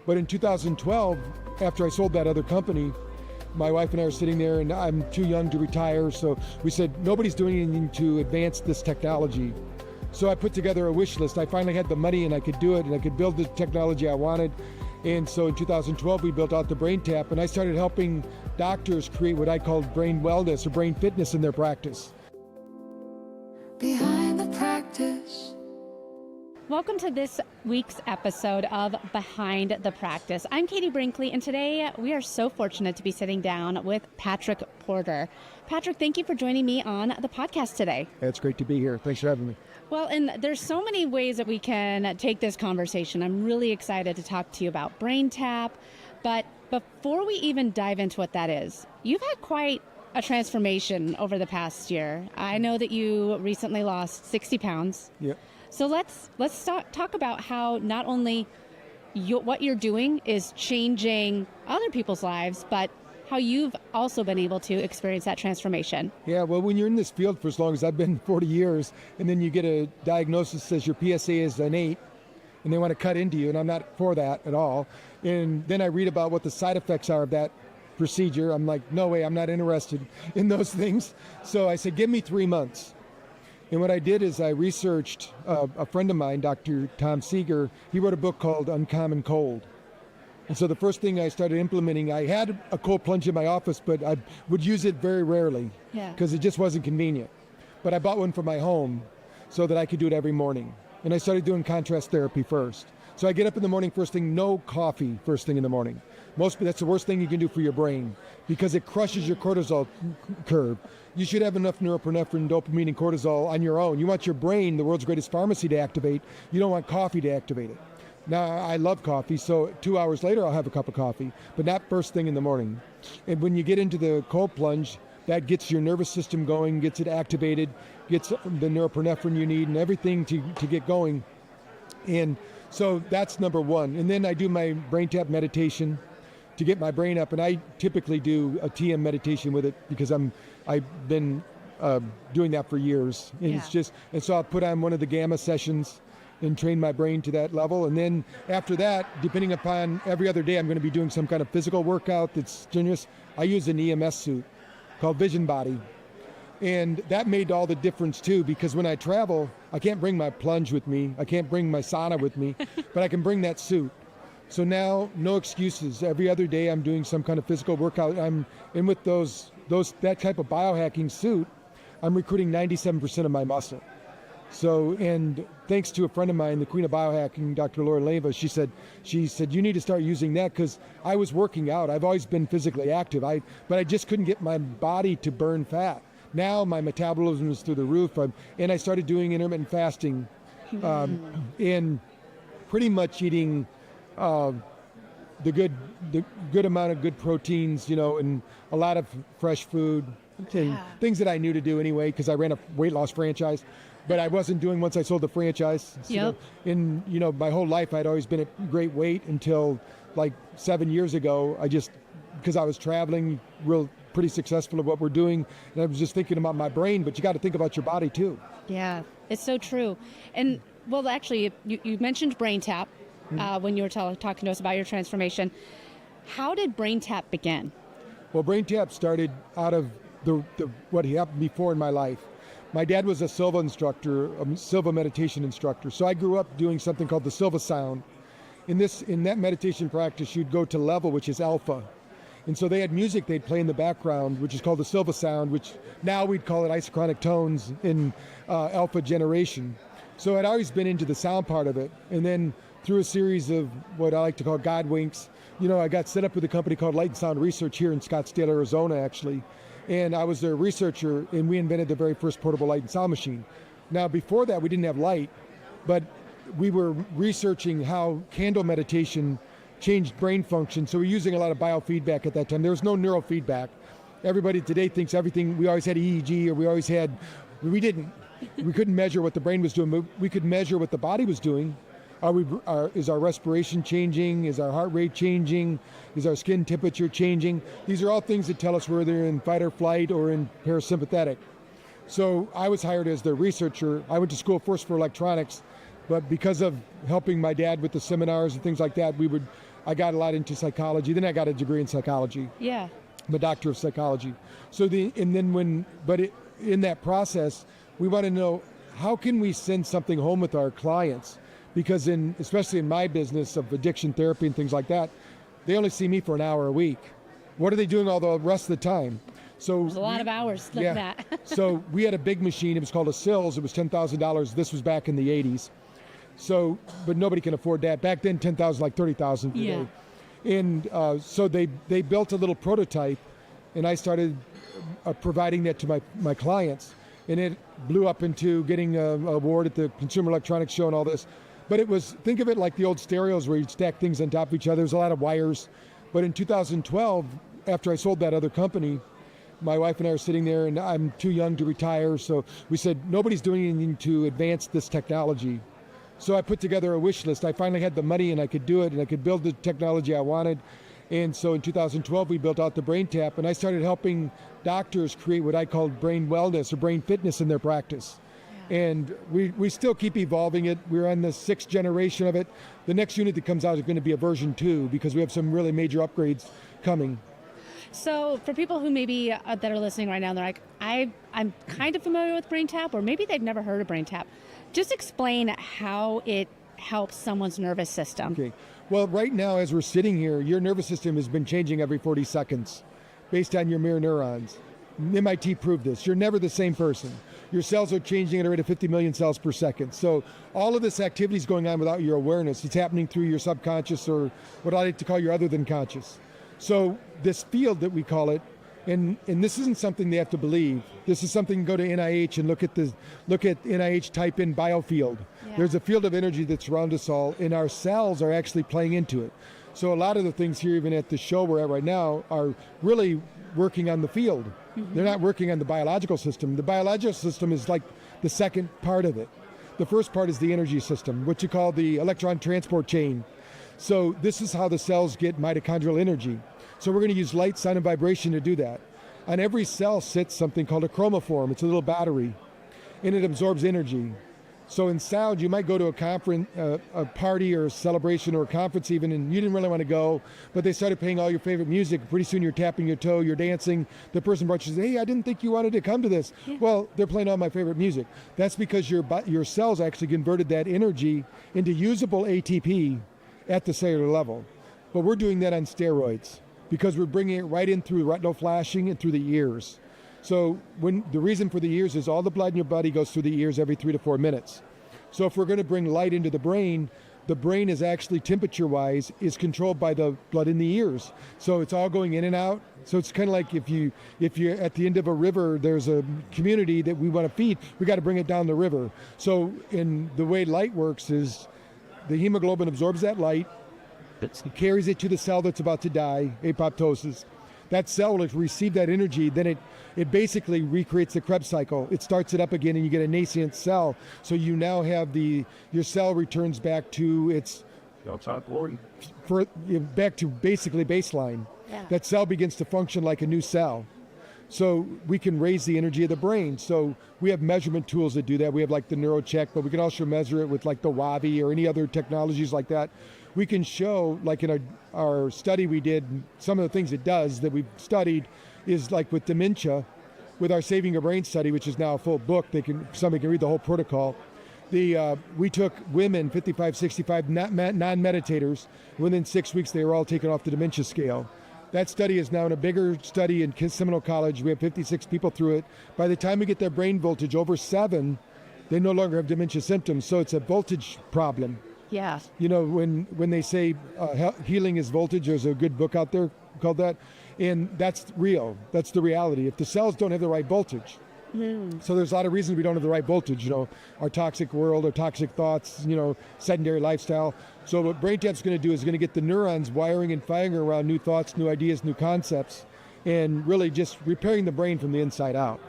But in 2012, after I sold that other company, my wife and I are sitting there, and I'm too young to retire, so we said, nobody's doing anything to advance this technology. So I put together a wish list. I finally had the money, and I could do it, and I could build the technology I wanted. And so in 2012, we built out the BrainTap, and I started helping doctors create what I called brain wellness or brain fitness in their practice. Behind the practice. Welcome to this week's episode of Behind the Practice. I'm Katie Brinkley, and today we are so fortunate to be sitting down with Patrick Porter. Patrick, thank you for joining me on the podcast today. It's great to be here. Thanks for having me. Well, and there's so many ways that we can take this conversation. I'm really excited to talk to you about BrainTap, but before we even dive into what that is, you've had quite a transformation over the past year. I know that you recently lost 60 pounds. Yep. So let's talk about how not only what you're doing is changing other people's lives, but how you've also been able to experience that transformation. Yeah, well, when you're in this field for as long as I've been, 40 years, and then you get a diagnosis that says your PSA is an 8, and they want to cut into you, and I'm not for that at all. And then I read about what the side effects are of that procedure. I'm like, no way, I'm not interested in those things. So I said, give me 3 months. And what I did is I researched a friend of mine, Dr. Tom Seeger. He wrote a book called Uncommon Cold. And so the first thing I started implementing, I had a cold plunge in my office, but I would use it very rarely because it just wasn't convenient. But I bought one for my home so that I could do it every morning. And I started doing contrast therapy first. So I get up in the morning, first thing, no coffee first thing in the morning. That's the worst thing you can do for your brain because it crushes your cortisol curve. You should have enough norepinephrine, dopamine, and cortisol on your own. You want your brain, the world's greatest pharmacy, to activate. You don't want coffee to activate it. Now, I love coffee, so 2 hours later I'll have a cup of coffee, but not first thing in the morning. And when you get into the cold plunge, that gets your nervous system going, gets it activated, gets the norepinephrine you need and everything to get going. And so that's number one. And then I do my BrainTap meditation to get my brain up, and I typically do a TM meditation with it because I've been doing that for years. And and so I'll put on one of the gamma sessions and train my brain to that level. And then after that, depending upon every other day, I'm going to be doing some kind of physical workout that's strenuous. I use an EMS suit called Vision Body. And that made all the difference too, because when I travel, I can't bring my plunge with me. I can't bring my sauna with me, but I can bring that suit. So now, no excuses. Every other day I'm doing some kind of physical workout. And with that type of biohacking suit, I'm recruiting 97% of my muscle. So, and thanks to a friend of mine, the queen of biohacking, Dr. Laura Leva, she said, you need to start using that because I was working out. I've always been physically active, but I just couldn't get my body to burn fat. Now my metabolism is through the roof, and I started doing intermittent fasting and pretty much eating the good amount of good proteins, and a lot of fresh food, and things that I knew to do anyway because I ran a weight loss franchise. But I wasn't doing once I sold the franchise. Yep. My whole life I'd always been at great weight until like 7 years ago. Because I was traveling pretty successful at what we're doing, and I was just thinking about my brain, but you got to think about your body too. Yeah, it's so true. And well, actually, you mentioned BrainTap when you were talking to us about your transformation. How did BrainTap begin? Well, BrainTap started out of what happened before in my life. My dad was a Silva instructor, a Silva meditation instructor. So I grew up doing something called the Silva sound. In that meditation practice, you'd go to level, which is alpha. And so they had music they'd play in the background, which is called the Silva sound, which now we'd call it isochronic tones in alpha generation. So I'd always been into the sound part of it. And then through a series of what I like to call God winks, I got set up with a company called Light and Sound Research here in Scottsdale, Arizona, actually. And I was their researcher, and we invented the very first portable light and sound machine. Now, before that, we didn't have light, but we were researching how candle meditation changed brain function. So we're using a lot of biofeedback at that time. There was no neurofeedback. Everybody today thinks we always had EEG, or we didn't. We couldn't measure what the brain was doing, but we could measure what the body was doing. Is our respiration changing? Is our heart rate changing? Is our skin temperature changing? These are all things that tell us whether they're in fight or flight or in parasympathetic. So I was hired as their researcher. I went to school first for electronics, but because of helping my dad with the seminars and things like that, we would I got a lot into psychology. Then I got a degree in psychology. Yeah. I'm a doctor of psychology. In that process, we want to know, how can we send something home with our clients? Because especially in my business of addiction therapy and things like that, they only see me for an hour a week. What are they doing all the rest of the time? So there's a lot of hours like that. So we had a big machine. It was called a Sills. It was $10,000. This was back in the 80s. So, but nobody can afford that. Back then, 10,000, like 30,000 today. And so they built a little prototype, and I started providing that to my clients. And it blew up into getting an award at the Consumer Electronics Show and all this. But think of it like the old stereos where you'd stack things on top of each other. There's a lot of wires. But in 2012, after I sold that other company, my wife and I are sitting there, and I'm too young to retire. So we said, nobody's doing anything to advance this technology. So I put together a wish list. I finally had the money, and I could do it, and I could build the technology I wanted. And so in 2012, we built out the BrainTap, and I started helping doctors create what I called brain wellness or brain fitness in their practice. Yeah. And we still keep evolving it. We're on the 6th generation of it. The next unit that comes out is going to be a version 2, because we have some really major upgrades coming. So for people who maybe that are listening right now, they're like, I'm kind of familiar with BrainTap, or maybe they've never heard of BrainTap. Just explain how it helps someone's nervous system. Okay. Well, right now, as we're sitting here, your nervous system has been changing every 40 seconds based on your mirror neurons. MIT proved this. You're never the same person. Your cells are changing at a rate of 50 million cells per second. So all of this activity is going on without your awareness. It's happening through your subconscious, or what I like to call your other than conscious. So this field that we call it, and this isn't something they have to believe. This is something, go to NIH and look at NIH, type in biofield. Yeah. There's a field of energy that's around us all, and our cells are actually playing into it. So a lot of the things here, even at the show we're at right now, are really working on the field. Mm-hmm. They're not working on the biological system. The biological system is like the second part of it. The first part is the energy system, what you call the electron transport chain. So this is how the cells get mitochondrial energy. So we're going to use light, sound, and vibration to do that. On every cell sits something called a chromophore. It's a little battery, and it absorbs energy. So in sound, you might go to a conference, a party or a celebration or a conference even, and you didn't really want to go, but they started playing all your favorite music. Pretty soon you're tapping your toe, you're dancing. The person brought you, hey, I didn't think you wanted to come to this. Yeah. Well, they're playing all my favorite music. That's because your cells actually converted that energy into usable ATP at the cellular level. But we're doing that on steroids, because we're bringing it right in through retinal flashing and through the ears. So the reason for the ears is all the blood in your body goes through the ears every 3 to 4 minutes. So if we're going to bring light into the brain is actually temperature-wise is controlled by the blood in the ears. So it's all going in and out. So it's kind of like if you're at the end of a river, there's a community that we want to feed, we got to bring it down the river. So in the way light works is the hemoglobin absorbs that light, it carries it to the cell that's about to die, apoptosis. That cell will receive that energy, then it basically recreates the Krebs cycle. It starts it up again, and you get a nascent cell. So you now have your cell returns back to back to basically baseline. Yeah. That cell begins to function like a new cell. So we can raise the energy of the brain. So we have measurement tools that do that. We have like the NeuroCheck, but we can also measure it with like the WAVI or any other technologies like that. We can show, like in our study we did, some of the things it does that we've studied is like with dementia, with our Saving Your Brain study, which is now a full book. Somebody can read the whole protocol. We took women, 55, 65, non-meditators. Within 6 weeks, they were all taken off the dementia scale. That study is now in a bigger study in Seminole College. We have 56 people through it. By the time we get their brain voltage over 7, they no longer have dementia symptoms. So it's a voltage problem. Yeah. You know, when they say healing is voltage, there's a good book out there called that. And that's real. That's the reality. If the cells don't have the right voltage. So there's a lot of reasons we don't have the right voltage, our toxic world, our toxic thoughts, sedentary lifestyle. So what BrainTap's going to do is going to get the neurons wiring and firing around new thoughts, new ideas, new concepts, and really just repairing the brain from the inside out.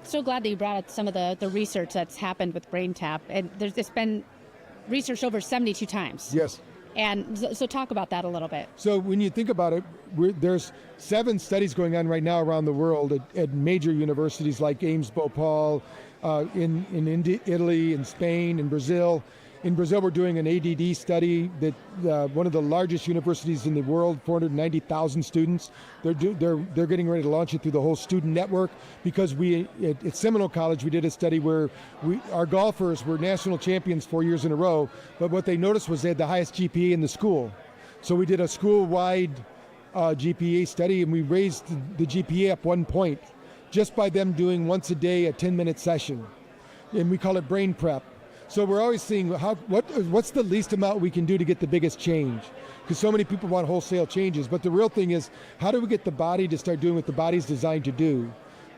So glad that you brought up some of the research that's happened with BrainTap. And it's been researched over 72 times. Yes. And so talk about that a little bit. So when you think about it, there's 7 studies going on right now around the world at major universities like Ames, Bhopal, in Italy, in Spain, in Brazil. In Brazil, we're doing an ADD study that one of the largest universities in the world, 490,000 students. They're getting ready to launch it through the whole student network, because at Seminole College, we did a study where our golfers were national champions 4 years in a row, but what they noticed was they had the highest GPA in the school. So we did a school-wide GPA study, and we raised the GPA up 1 point just by them doing once a day a 10-minute session. And we call it brain prep. So we're always seeing what's the least amount we can do to get the biggest change, because so many people want wholesale changes. But the real thing is, how do we get the body to start doing what the body's designed to do?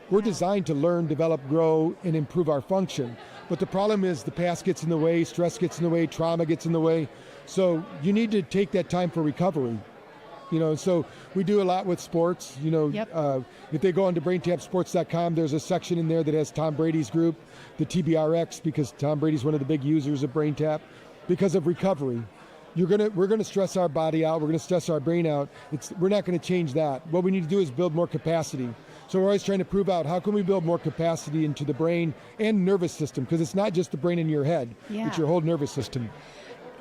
We're designed to learn, develop, grow, and improve our function. But the problem is the past gets in the way, stress gets in the way, trauma gets in the way. So you need to take that time for recovery. So we do a lot with sports. If they go onto BrainTapSports.com, there's a section in there that has Tom Brady's group, the TBRX, because Tom Brady's one of the big users of BrainTap, because of recovery. We're gonna stress our body out. We're gonna stress our brain out. We're not gonna change that. What we need to do is build more capacity. So we're always trying to prove out, how can we build more capacity into the brain and nervous system? Because it's not just the brain in your head, it's your whole nervous system.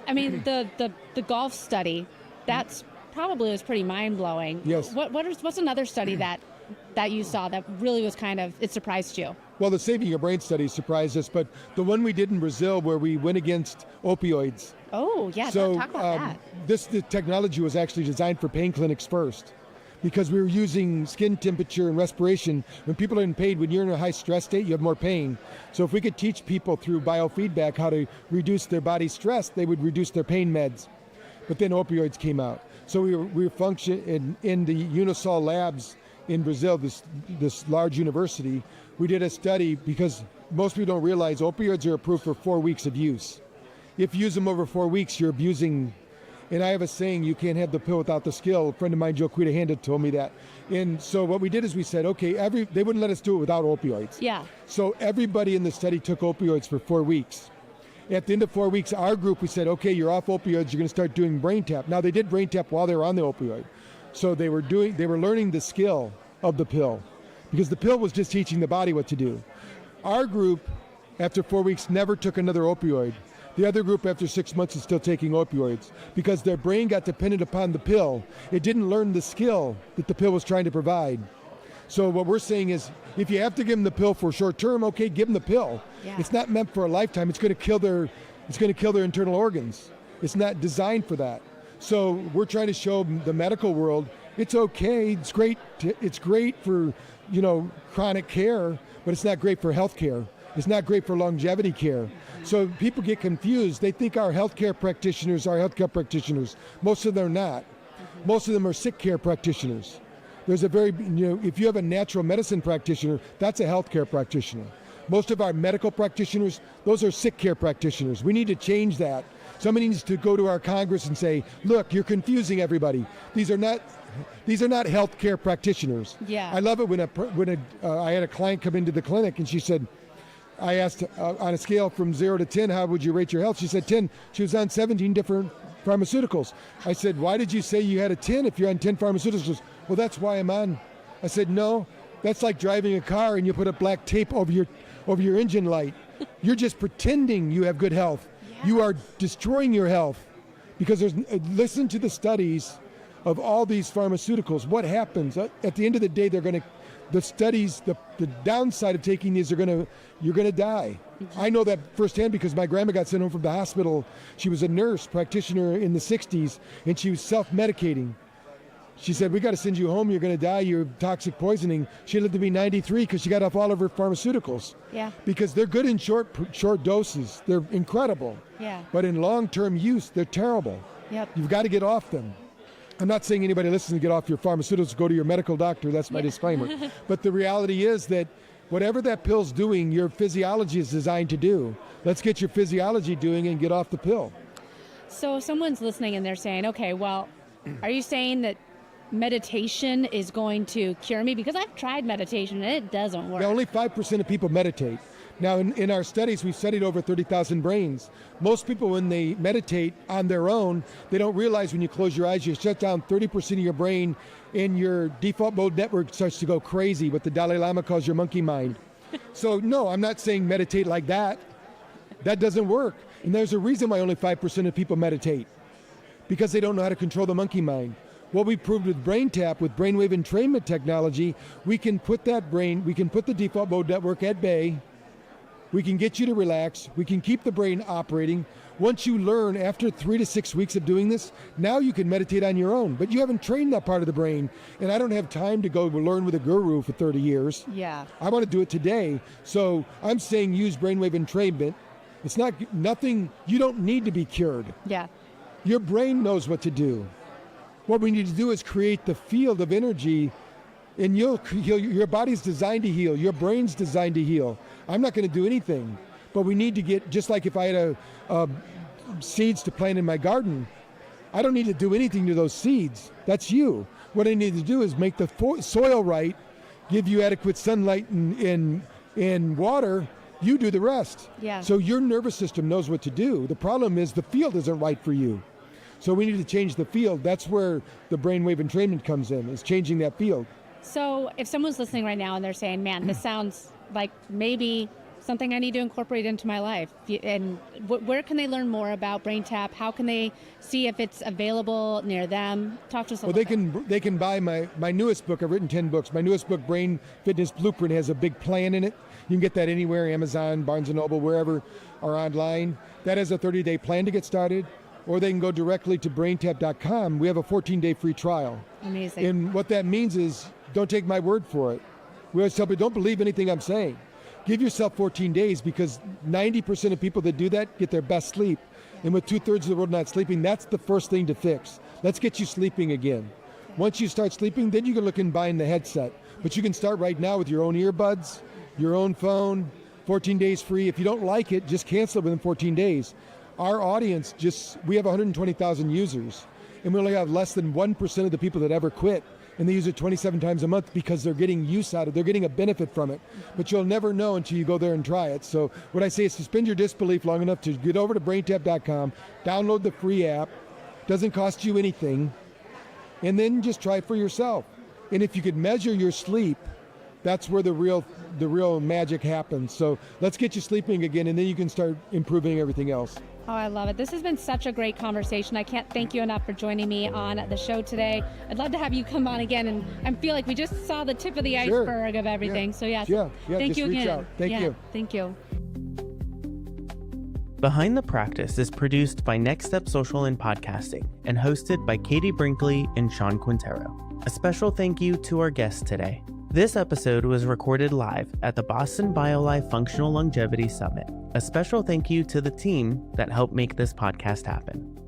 I mean, the golf study, that's probably was pretty mind-blowing. Yes. What's another study that you saw that really was it surprised you? Well, the Saving Your Brain study surprised us, but the one we did in Brazil where we went against opioids. Oh, yeah, so, talk about that. The technology was actually designed for pain clinics first, because we were using skin temperature and respiration. When people are in pain, when you're in a high stress state, you have more pain. So if we could teach people through biofeedback how to reduce their body stress, they would reduce their pain meds. But then opioids came out. So we were functioning in the Unisol labs in Brazil, this large university. We did a study, because most people don't realize opioids are approved for 4 weeks of use. If you use them over 4 weeks, you're abusing. And I have a saying, you can't have the pill without the skill. A friend of mine, Joe Quita-Handa, told me that. And so what we did is we said, okay, they wouldn't let us do it without opioids. Yeah. So everybody in the study took opioids for 4 weeks. At the end of 4 weeks, our group, we said, okay, you're off opioids, you're going to start doing BrainTap. Now, they did BrainTap while they were on the opioid. So they were learning the skill of the pill, because the pill was just teaching the body what to do. Our group, after 4 weeks, never took another opioid. The other group, after 6 months, is still taking opioids, because their brain got dependent upon the pill. It didn't learn the skill that the pill was trying to provide. So what we're saying is, if you have to give them the pill for short term, okay, give them the pill. Yeah. It's not meant for a lifetime. It's going to kill their internal organs. It's not designed for that. So we're trying to show the medical world, it's okay. It's great. It's great for chronic care, but it's not great for health care. It's not great for longevity care. So people get confused. They think our healthcare practitioners are healthcare practitioners. Most of them are not. Most of them are sick care practitioners. There's if you have a natural medicine practitioner, that's a healthcare practitioner. Most of our medical practitioners, those are sick care practitioners. We need to change that. Somebody needs to go to our Congress and say, look, you're confusing everybody. These are not healthcare practitioners. Yeah. I love it when I had a client come into the clinic, and she said, I asked on a scale from 0 to 10, how would you rate your health? She said 10. She was on 17 different pharmaceuticals. I said, why did you say you had a 10 if you're on 10 pharmaceuticals? She goes, well, that's why I'm on. I said, no, that's like driving a car and you put a black tape over your engine light. You're just pretending you have good health. Yeah. You are destroying your health, because listen to the studies of all these pharmaceuticals. What happens? At the end of the day, the downside of taking these you're going to die. Mm-hmm. I know that firsthand, because my grandma got sent home from the hospital. She was a nurse practitioner in the 60s, and she was self-medicating. She said, we got to send you home. You're going to die. You're toxic poisoning. She lived to be 93 because she got off all of her pharmaceuticals. Yeah. Because they're good in short doses. They're incredible. Yeah. But in long-term use, they're terrible. Yep. You've got to get off them. I'm not saying anybody listening to get off your pharmaceuticals, go to your medical doctor. That's my disclaimer. But the reality is that whatever that pill's doing, your physiology is designed to do. Let's get your physiology doing and get off the pill. So if someone's listening and they're saying, okay, well, are you saying that meditation is going to cure me? Because I've tried meditation and it doesn't work. Yeah, only 5% of people meditate. Now, in our studies, we've studied over 30,000 brains. Most people, when they meditate on their own, they don't realize when you close your eyes, you shut down 30% of your brain, and your default mode network starts to go crazy, what the Dalai Lama calls your monkey mind. So, no, I'm not saying meditate like that. That doesn't work. And there's a reason why only 5% of people meditate, because they don't know how to control the monkey mind. What we proved with BrainTap, with brainwave entrainment technology, we can put the default mode network at bay. We can get you to relax. We can keep the brain operating. Once you learn, after 3 to 6 weeks of doing this, now you can meditate on your own. But you haven't trained that part of the brain. And I don't have time to go learn with a guru for 30 years. Yeah. I want to do it today. So I'm saying use brainwave entrainment. It's nothing, you don't need to be cured. Yeah. Your brain knows what to do. What we need to do is create the field of energy, and your body's designed to heal. Your brain's designed to heal. I'm not going to do anything, but we need to get, just like if I had seeds to plant in my garden, I don't need to do anything to those seeds. That's you. What I need to do is make the soil right, give you adequate sunlight and water. You do the rest. Yeah. So your nervous system knows what to do. The problem is the field isn't right for you. So we need to change the field. That's where the brainwave entrainment comes in, is changing that field. So if someone's listening right now and they're saying, man, this sounds like maybe something I need to incorporate into my life, and where can they learn more about BrainTap? How can they see if it's available near them? Talk to us a little bit. They can buy my newest book. I've written 10 books. My newest book, Brain Fitness Blueprint, has a big plan in it. You can get that anywhere, Amazon, Barnes & Noble, wherever, or online. That has a 30-day plan to get started. Or they can go directly to BrainTap.com. We have a 14-day free trial. Amazing. And what that means is, don't take my word for it. We always tell people, don't believe anything I'm saying. Give yourself 14 days, because 90% of people that do that get their best sleep. And with 2/3 of the world not sleeping, that's the first thing to fix. Let's get you sleeping again. Once you start sleeping, then you can look and buy the headset. But you can start right now with your own earbuds, your own phone, 14 days free. If you don't like it, just cancel it within 14 days. Our audience, we have 120,000 users, and we only have less than 1% of the people that ever quit, and they use it 27 times a month because they're getting use out of it. They're getting a benefit from it, but you'll never know until you go there and try it. So what I say is suspend your disbelief long enough to get over to BrainTap.com, download the free app, doesn't cost you anything, and then just try it for yourself. And if you could measure your sleep, that's where the real magic happens. So let's get you sleeping again, and then you can start improving everything else. Oh, I love it. This has been such a great conversation. I can't thank you enough for joining me on the show today. I'd love to have you come on again, and I feel like we just saw the tip of the iceberg of everything. Yeah. So thank you reach again. Out. Thank you. Thank you. Behind the Practice is produced by Next Step Social and Podcasting and hosted by Katie Brinkley and Sean Quintero. A special thank you to our guests today. This episode was recorded live at the Boston BioLife Functional Longevity Summit. A special thank you to the team that helped make this podcast happen.